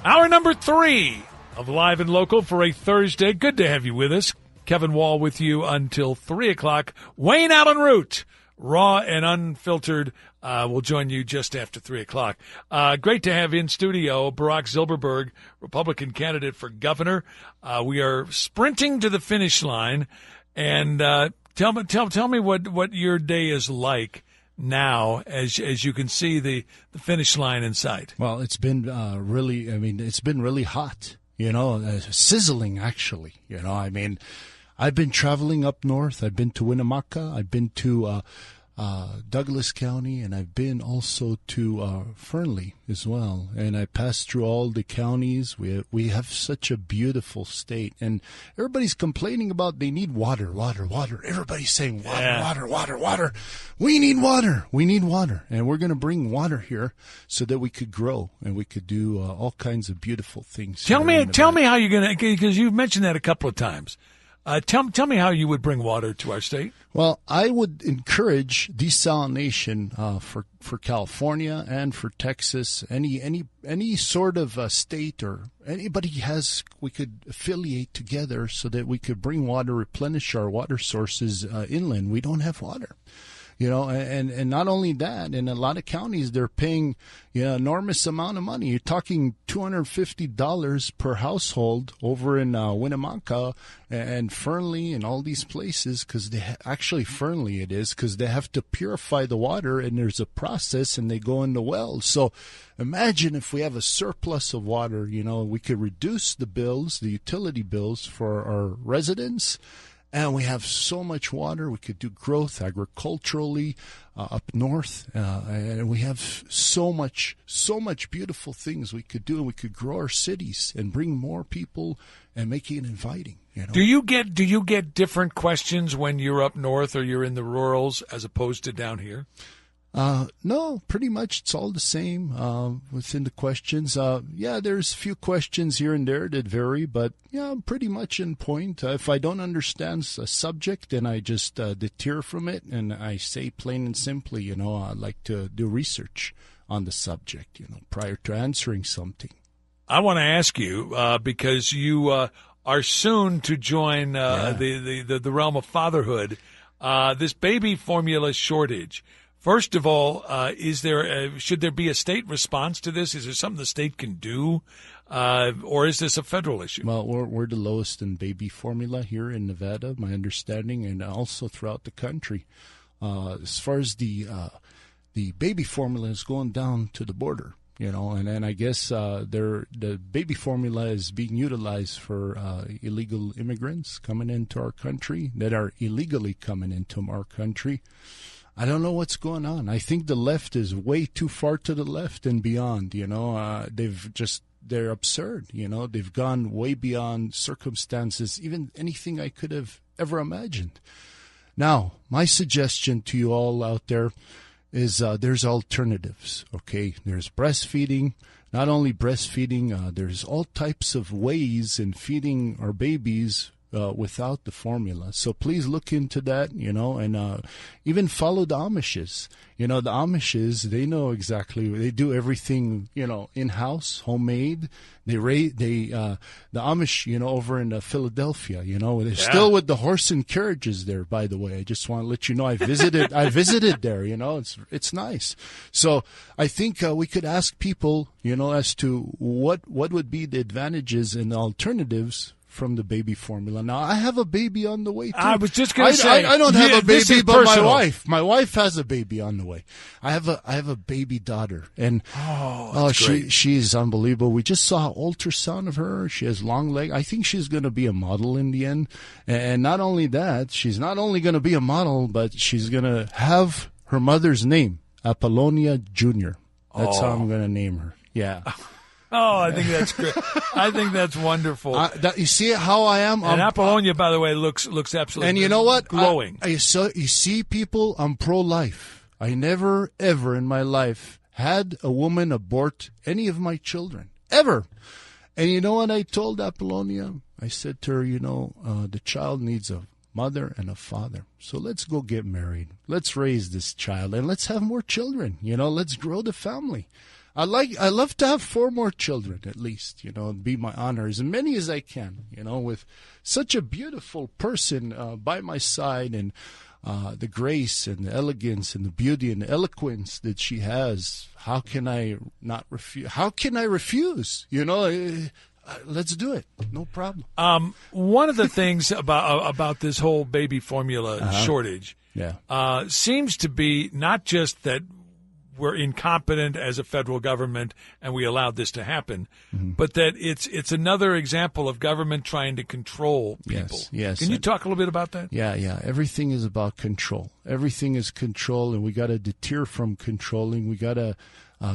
Hour number 3 of Live and Local for a Thursday. Good to have you with us. Kevin Wall with you until 3 o'clock. Wayne Allen Root, raw and unfiltered, will join you just after 3 o'clock. Great to have in studio Barak Zilberberg, Republican candidate for governor. We are sprinting to the finish line. And tell me what your day is like now as you can see the finish line in sight. Well, it's been it's been really hot, sizzling actually. I've been traveling up north. I've been to Winnemucca. I've been to Douglas County, and I've been also to Fernley as well. And I passed through all the counties. We have such a beautiful state, and everybody's complaining about they need water. Everybody's saying water. We need water, and we're going to bring water here so that we could grow and we could do all kinds of beautiful things. Tell me how you're going to, because you've mentioned that a couple of times. Tell me how you would bring water to our state. Well, I would encourage desalination for California and for Texas. Any sort of state or anybody we could affiliate together so that we could bring water, replenish our water sources inland. We don't have water. And not only that, in a lot of counties, they're paying enormous amount of money. You're talking $250 per household over in Winnemucca and Fernley and all these places, because Fernley it is, because they have to purify the water, and there's a process, and they go in the wells. So imagine if we have a surplus of water, we could reduce the utility bills for our residents. And we have so much water. We could do growth agriculturally up north. And we have so much beautiful things we could do. We could grow our cities and bring more people and make it inviting. Do you get different questions when you're up north or you're in the rurals as opposed to down here? No, pretty much it's all the same within the questions. There's a few questions here and there that vary, but I'm pretty much in point. If I don't understand a subject, then I just deter from it, and I say plain and simply, I like to do research on the subject, prior to answering something. I want to ask you, because you are soon to join the realm of fatherhood, this baby formula shortage. First of all, should there be a state response to this? Is there something the state can do, or is this a federal issue? Well, we're the lowest in baby formula here in Nevada, my understanding, and also throughout the country. As far as the baby formula is going down to the border, and I guess the baby formula is being utilized for illegal immigrants coming into our country that are illegally coming into our country. I don't know what's going on. I think the left is way too far to the left and beyond. They're absurd. They've gone way beyond circumstances, even anything I could have ever imagined. Now, my suggestion to you all out there is there's alternatives. Okay, there's breastfeeding. Not only breastfeeding, there's all types of ways in feeding our babies without the formula. So please look into that, and even follow the Amishes. The Amishes, they know exactly, they do everything, in-house, homemade. The Amish, over in Philadelphia, they're still with the horse and carriages there, by the way. I just want to let you know I visited there, it's nice. So I think we could ask people, as to what would be the advantages and the alternatives from the baby formula. Now, I have a baby on the way, too. I was just going to say. I don't have a baby, but my wife has a baby on the way. I have a baby daughter, and she's unbelievable. We just saw an ultrasound of her. She has long legs. I think she's going to be a model in the end. And not only that, she's not only going to be a model, but she's going to have her mother's name, Apollonia Jr. That's how I'm going to name her. Yeah. Oh, I think that's great. I think that's wonderful. You see how I am? And Apollonia, by the way, looks absolutely. And you know what? Glowing. You see, people, I'm pro-life. I never, ever in my life had a woman abort any of my children. Ever. And you know what I told Apollonia? I said to her, the child needs a mother and a father. So let's go get married. Let's raise this child, and let's have more children. Let's grow the family. I love to have 4 more children at least, and be my honor, as many as I can, with such a beautiful person by my side, and the grace and the elegance and the beauty and the eloquence that she has. How can I not refuse? How can I refuse? Let's do it. No problem. One of the things about this whole baby formula shortage seems to be not just that we're incompetent as a federal government and we allowed this to happen, but that it's another example of government trying to control people. Yes. Can you talk a little bit about that? Yeah. Everything is about control. Everything is control, and we got to deter from controlling. We got to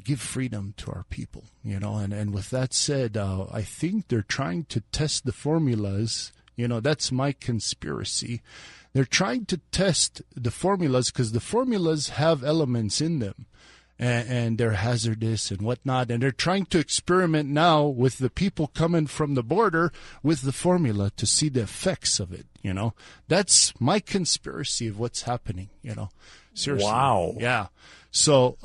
give freedom to our people, And with that said, I think they're trying to test the formulas. That's my conspiracy. They're trying to test the formulas because the formulas have elements in them. And they're hazardous and whatnot. And they're trying to experiment now with the people coming from the border with the formula to see the effects of it, That's my conspiracy of what's happening, Seriously. Wow. Yeah. So,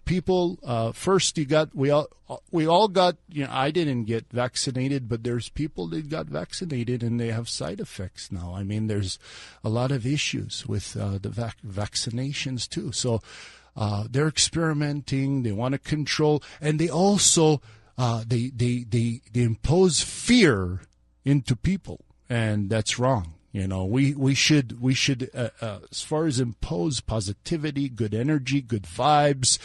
people, first we all got, I didn't get vaccinated, but there's people that got vaccinated and they have side effects now. I mean, there's a lot of issues with the vaccinations too. So, they're experimenting. They want to control, and they also they impose fear into people, and that's wrong. We should as far as impose positivity, good energy, good vibes,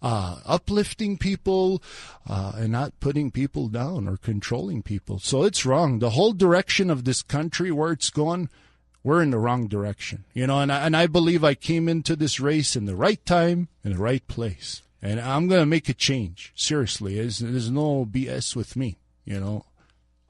uplifting people, and not putting people down or controlling people. So it's wrong. The whole direction of this country, where it's going, we're in the wrong direction, and I believe I came into this race in the right time, in the right place. And I'm going to make a change. Seriously, there's no BS with me,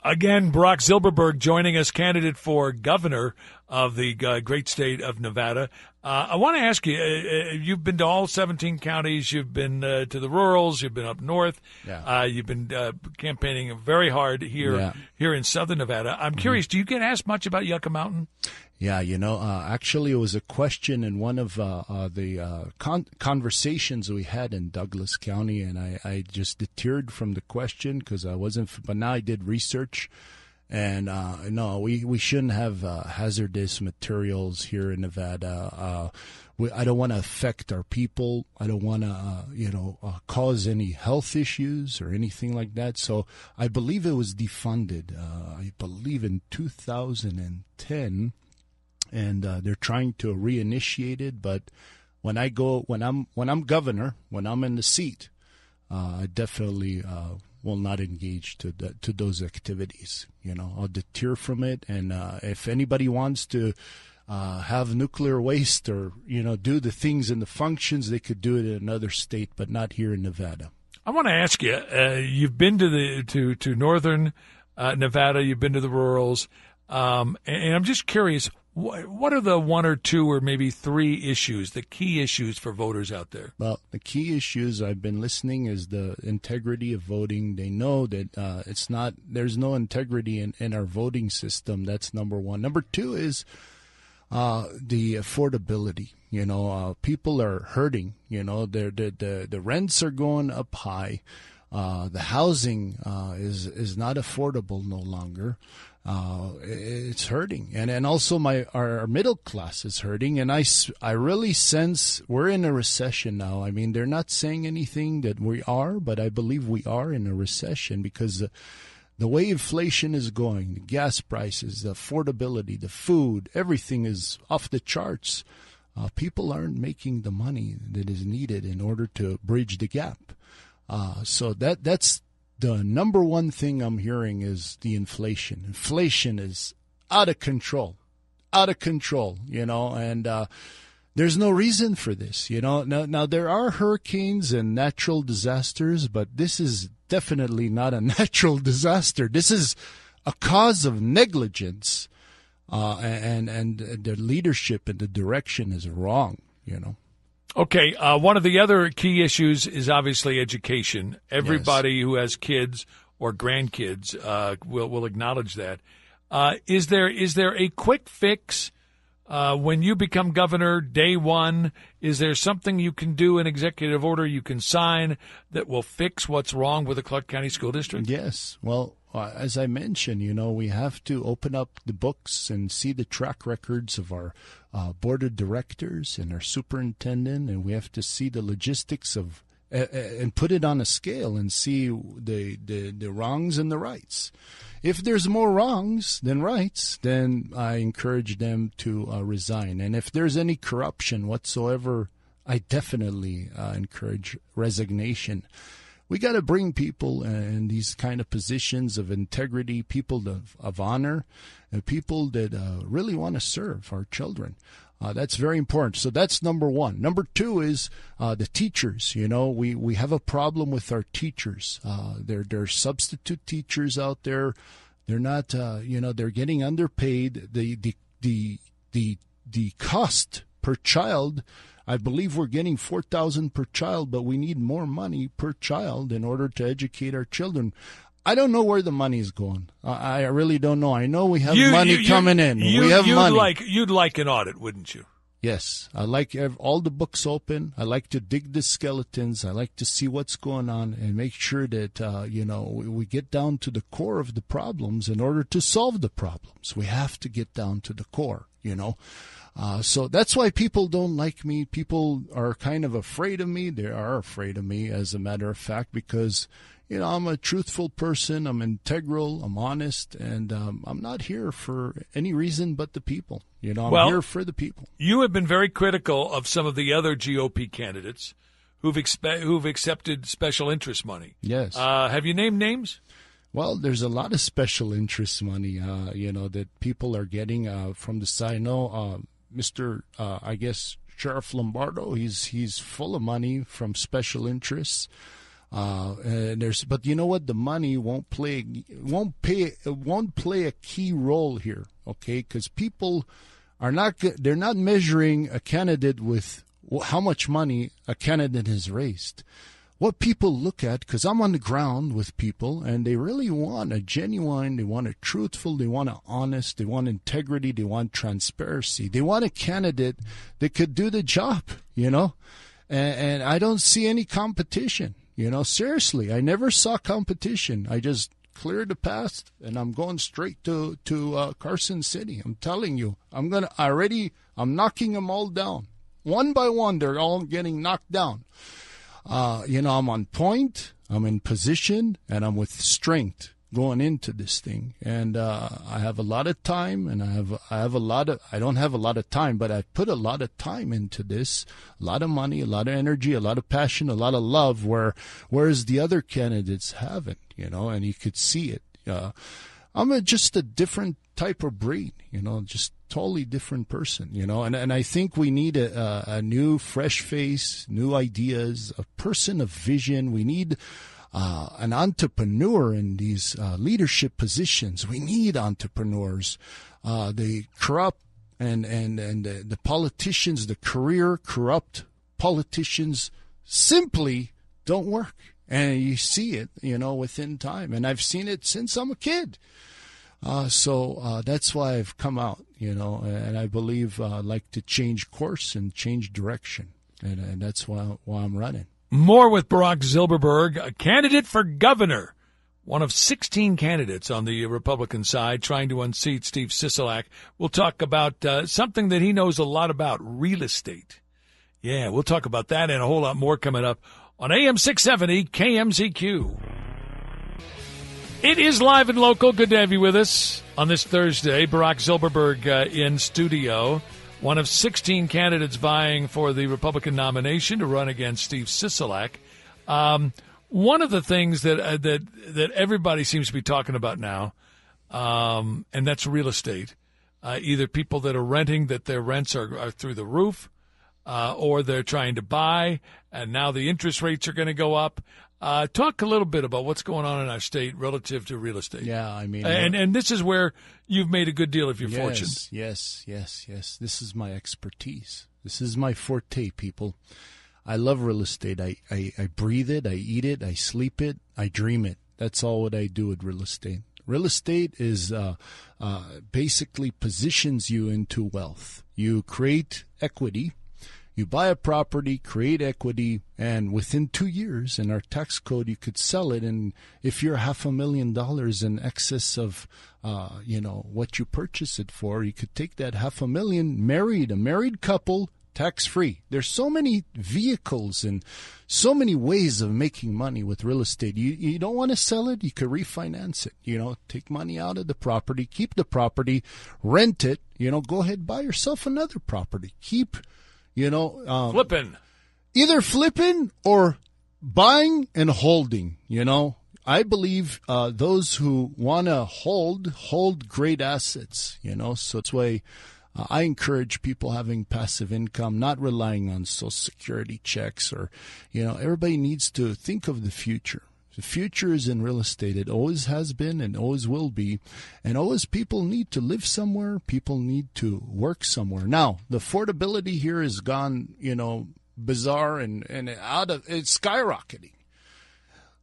Again, Barak Zilberberg joining us, candidate for governor of the great state of Nevada. I want to ask you, you've been to all 17 counties. You've been to the rurals. You've been up north. Yeah. You've been campaigning very hard here in southern Nevada. I'm curious, do you get asked much about Yucca Mountain? Yeah, actually it was a question in one of the conversations we had in Douglas County, and I just deterred from the question because I wasn't, but now I did research, and no, we shouldn't have hazardous materials here in Nevada. I don't want to affect our people. I don't want to, cause any health issues or anything like that. So I believe it was defunded, I believe in 2010. And they're trying to reinitiate it, but when I'm governor, when I'm in the seat, I definitely will not engage to those activities. I'll deter from it, and if anybody wants to have nuclear waste or do the things and the functions, they could do it in another state, but not here in Nevada. I want to ask you. You've been to northern Nevada. You've been to the rurals, and I'm just curious. What are the 1 or 2 or maybe 3 issues, the key issues for voters out there? Well, the key issues I've been listening is the integrity of voting. They know that there's no integrity in our voting system. That's number 1. Number 2 is the affordability. People are hurting. The rents are going up high. The housing is not affordable no longer. It's hurting, and also our middle class is hurting, and I really sense we're in a recession now. I mean, they're not saying anything that we are, but I believe we are in a recession because the way inflation is going, the gas prices, the affordability, the food, everything is off the charts. People aren't making the money that is needed in order to bridge the gap. So that's the number 1 thing I'm hearing is the inflation. Inflation is out of control, and there's no reason for this, Now there are hurricanes and natural disasters, but this is definitely not a natural disaster. This is a cause of negligence, and the leadership and the direction is wrong, Okay, one of the other key issues is obviously education. Everybody who has kids or grandkids will acknowledge that. Is there a quick fix When you become governor, day one, is there something you can do, an executive order you can sign that will fix what's wrong with the Clark County School District? Yes. Well, as I mentioned, we have to open up the books and see the track records of our board of directors and our superintendent, and we have to see the logistics of and put it on a scale and see the wrongs and the rights. If there's more wrongs than rights, then I encourage them to resign. And if there's any corruption whatsoever, I definitely encourage resignation. We got to bring people in these kind of positions of integrity, people of honor, and people that really want to serve our children. That's very important. So that's number one. Number two is the teachers. We have a problem with our teachers. There are substitute teachers out there. They're not, they're getting underpaid. The cost per child, I believe we're getting $4,000 per child, but we need more money per child in order to educate our children. I don't know where the money is going. I really don't know. I know we have money coming in. We have money. You'd like an audit, wouldn't you? Yes. I like all the books open. I like to dig the skeletons. I like to see what's going on and make sure that, we get down to the core of the problems in order to solve the problems. We have to get down to the core, So that's why people don't like me. People are kind of afraid of me. They are afraid of me, as a matter of fact, because I'm a truthful person. I'm integral. I'm honest. And I'm not here for any reason but the people. I'm here for the people. You have been very critical of some of the other GOP candidates who've accepted special interest money. Yes. Have you named names? Well, there's a lot of special interest money, that people are getting from the side. I know Mr. I guess Sheriff Lombardo. He's full of money from special interests. But you know what? The money won't play a key role here, okay? Because people they're not measuring a candidate with how much money a candidate has raised. What people look at, because I'm on the ground with people, and they really want a genuine, they want a truthful, they want an honest, they want integrity, they want transparency. They want a candidate that could do the job, and I don't see any competition. Seriously, I never saw competition. I just cleared the path, and I'm going straight to Carson City. I'm telling you, I'm knocking them all down. One by one, they're all getting knocked down. I'm on point, I'm in position, and I'm with strength going into this thing. And I have a lot of time, and I don't have a lot of time, but I've put a lot of time into this, a lot of money, a lot of energy, a lot of passion, a lot of love, whereas the other candidates haven't, and you could see it. I'm just a different type of breed, just totally different person, and I think we need a new, fresh face, new ideas, a person of vision. We need an entrepreneur in these leadership positions. We need entrepreneurs. The corrupt and the politicians, the career corrupt politicians simply don't work. And you see it, within time. And I've seen it since I'm a kid. So that's why I've come out, and I believe I'd like to change course and change direction. And that's why I'm running. More with Barak Zilberberg, a candidate for governor, one of 16 candidates on the Republican side trying to unseat Steve Sisolak. We'll talk about something that he knows a lot about, real estate. Yeah, we'll talk about that and a whole lot more coming up on AM 670 KMZQ. It is live and local. Good to have you with us on this Thursday. Barak Zilberberg in studio. One of 16 candidates vying for the Republican nomination to run against Steve Sisolak. One of the things that everybody seems to be talking about now, and that's real estate. Either people that are renting, that their rents are through the roof, or they're trying to buy, and now the interest rates are going to go up. Talk a little bit about what's going on in our state relative to real estate. Yeah, I mean, and this is where you've made a good deal of your fortune. Yes. This is my expertise. This is my forte, people. I love real estate. I breathe it. I eat it. I sleep it. I dream it. That's all what I do with real estate. Real estate is basically positions you into wealth. You create equity. You buy a property, create equity, and within 2 years, in our tax code, you could sell it. And if you're $500,000 in excess of, what you purchase it for, you could take that $500,000, a married couple, tax-free. There's so many vehicles and so many ways of making money with real estate. You don't want to sell it, you could refinance it. Take money out of the property, keep the property, rent it. Go ahead, buy yourself another property. Keep, flipping. Either flipping or buying and holding. I believe those who want to hold great assets. So that's why I encourage people having passive income, not relying on Social Security checks or, everybody needs to think of the future. The future is in real estate. It always has been and always will be. And always people need to live somewhere. People need to work somewhere. Now, the affordability here has gone, bizarre and it's skyrocketing.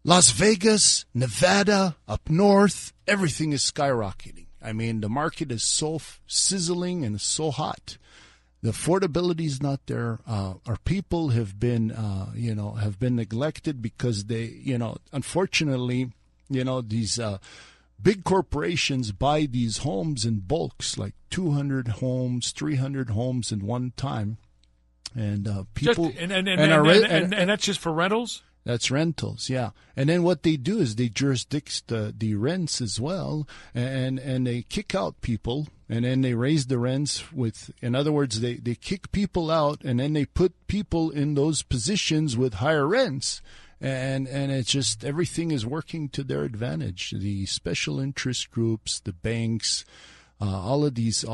Las Vegas, Nevada, up north, everything is skyrocketing. I mean, the market is so sizzling and so hot. The affordability is not there. Our people have been, neglected because they, unfortunately, these big corporations buy these homes in bulks, like 200 homes, 300 homes in one time, and people and that's just for rentals. That's rentals, yeah. And then what they do is they jurisdict the rents as well, and they kick out people, and then they raise the rents in other words, they kick people out, and then they put people in those positions with higher rents. And it's just everything is working to their advantage. The special interest groups, the banks, all of these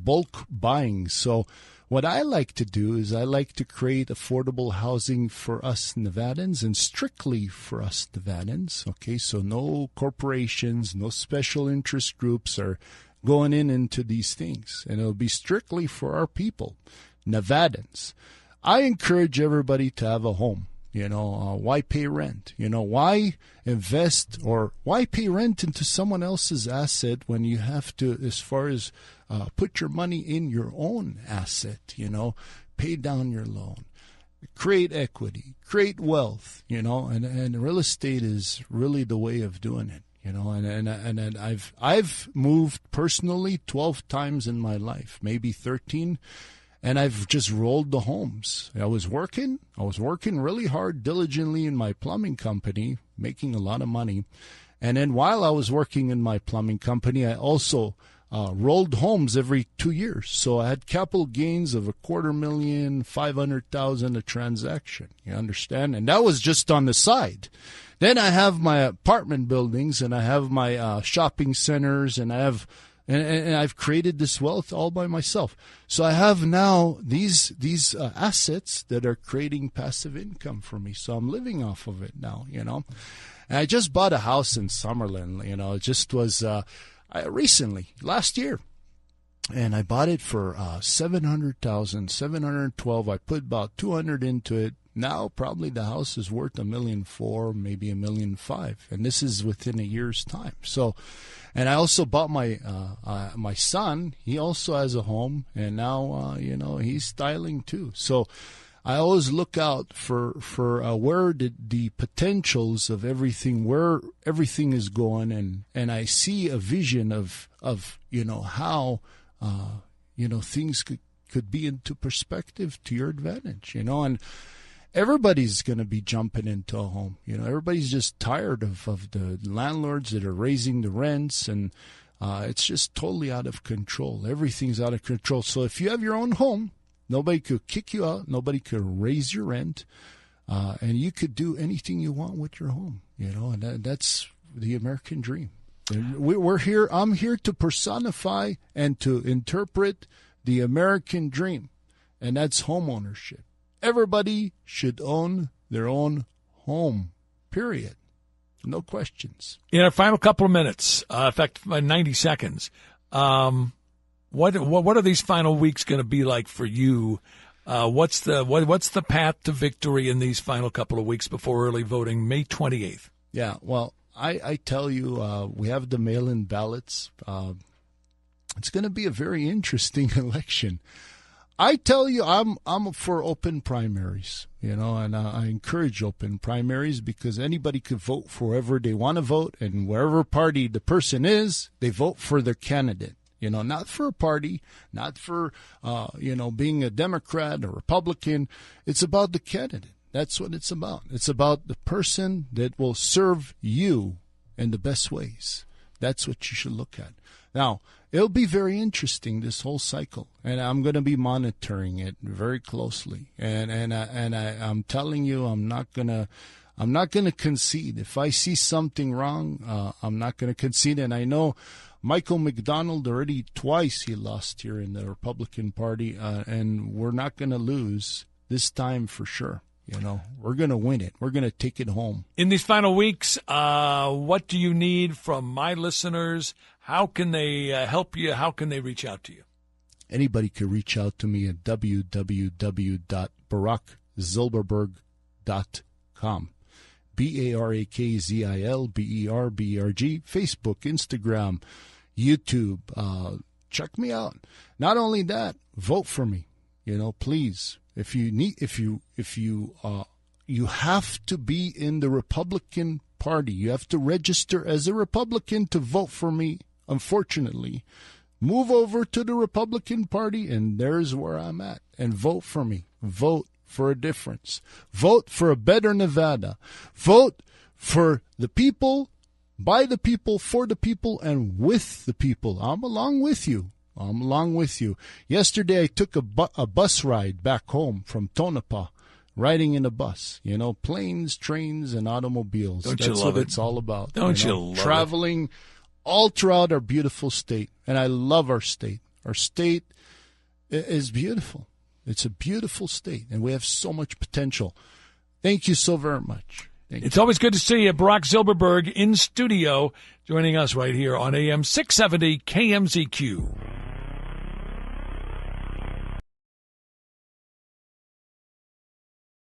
bulk buying. So what I like to do is I like to create affordable housing for us Nevadans and strictly for us Nevadans. Okay, so no corporations, no special interest groups are going into these things. And it'll be strictly for our people, Nevadans. I encourage everybody to have a home. Why pay rent? Why invest or why pay rent into someone else's asset when you have to, as far as put your money in your own asset, pay down your loan, create equity, create wealth, and real estate is really the way of doing it, and I've moved personally 12 times in my life, maybe 13. And I've just rolled the homes. I was working really hard, diligently in my plumbing company, making a lot of money. And then while I was working in my plumbing company, I also rolled homes every 2 years. So I had capital gains of $250,000, $500,000 a transaction. You understand? And that was just on the side. Then I have my apartment buildings, and I have my shopping centers, and I have. And I've created this wealth all by myself. So I have now these assets that are creating passive income for me. So I'm living off of it now, And I just bought a house in Summerlin, It just was recently, last year. And I bought it for $700,000, $712,000. I put about $200,000 into it. Now probably the house is worth $1.4 million, maybe $1.5 million, and this is within a year's time. So, and I also bought my my son. He also has a home, and now he's styling too. So, I always look out for where the potentials of everything, where everything is going, and I see a vision of how things could be into perspective to your advantage, and everybody's going to be jumping into a home. Everybody's just tired of the landlords that are raising the rents, and it's just totally out of control. Everything's out of control. So if you have your own home, nobody could kick you out. Nobody could raise your rent, and you could do anything you want with your home. And that's the American dream. And we're here. I'm here to personify and to interpret the American dream, and that's home ownership. Everybody should own their own home, period. No questions. In our final couple of minutes, in fact, 90 seconds, what are these final weeks going to be like for you? What's the path to victory in these final couple of weeks before early voting, May 28th? Yeah, well, I tell you, we have the mail-in ballots. It's going to be a very interesting election. I tell you, I'm for open primaries, and I encourage open primaries because anybody could vote for whoever they want to vote, and wherever party the person is, they vote for their candidate. Not for a party, not for, being a Democrat or Republican. It's about the candidate. That's what it's about. It's about the person that will serve you in the best ways. That's what you should look at. Now, it'll be very interesting, this whole cycle, and I'm going to be monitoring it very closely. And I'm telling you, I'm not going to concede. If I see something wrong, I'm not going to concede. And I know Michael McDonald already twice he lost here in the Republican Party, and we're not going to lose this time for sure. We're going to win it. We're going to take it home. In these final weeks, what do you need from my listeners? How can they help you? How can they reach out to you? Anybody can reach out to me at www.barakzilberberg.com. BARAKZILBERBERG. Facebook, Instagram, YouTube. Check me out. Not only that, vote for me. Please. You have to be in the Republican Party. You have to register as a Republican to vote for me. Unfortunately, move over to the Republican Party, and there's where I'm at. And vote for me. Vote for a difference. Vote for a better Nevada. Vote for the people, by the people, for the people, and with the people. I'm along with you. Yesterday, I took a bus ride back home from Tonopah, riding in a bus. Planes, trains, and automobiles. That's what it's all about. Don't you love traveling all throughout our beautiful state. And I love our state. Our state is beautiful. It's a beautiful state, and we have so much potential. Thank you so very much. It's always good to see you, Barak Zilberberg, in studio, joining us right here on AM 670 KMZQ.